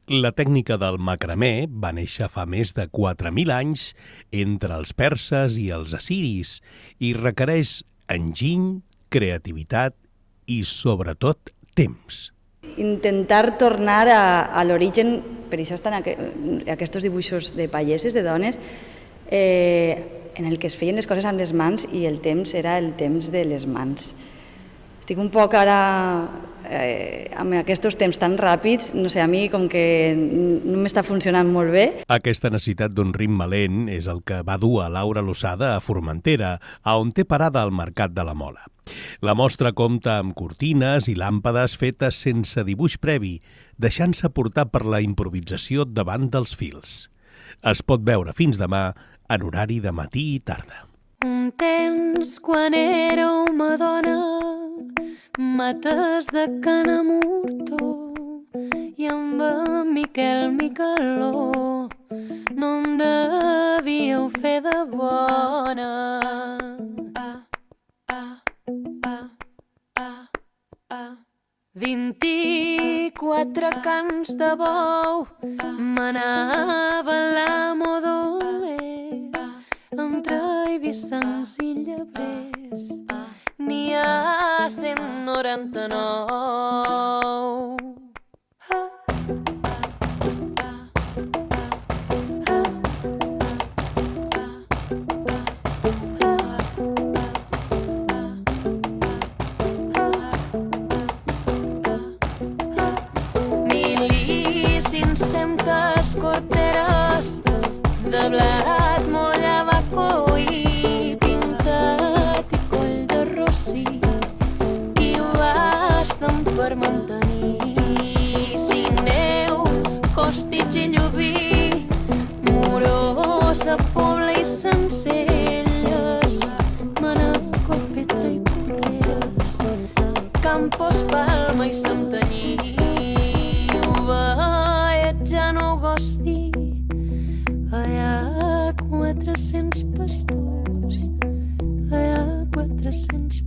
La tècnica del macramé va néixer fa més de 4.000 anys entre els perses i els assiris i requereix enginy, creativitat i, sobretot, temps. Intentar tornar a l'origen, per això estan aquests dibuixos de pageses, de dones, en el que es feien les coses amb les mans i el temps era el temps de les mans. Estic un poc ara amb aquests temps tan ràpids, no sé, a mi com que no m'està funcionant molt bé. Aquesta necessitat d'un ritme lent és el que va dur a Laura Losada a Formentera, a on té parada al Mercat de la Mola. La mostra compta amb cortines i làmpades fetes sense dibuix previ, deixant-se portar per la improvisació davant dels fils. Es pot veure fins demà en horari de matí i tarda. Un temps quan era una dona, mates de Canamurto, i amb en Miquel Micaló no em devíeu fer de bona. 24 cants de bou manaven la Modolers entre Eivissans i Llebrers. N'hi ha 199. Corteres de blat, molla, bacó i pintat i coll de rossi i basten per mantenir Sineu, Costitx i Llubí, Morosa, Pobla i Sencelles, Manacor, Petra i Porreres, Campos, Palma i Santanyí. Ja no ho gosti, hi ha 400 pastors, hi ha 400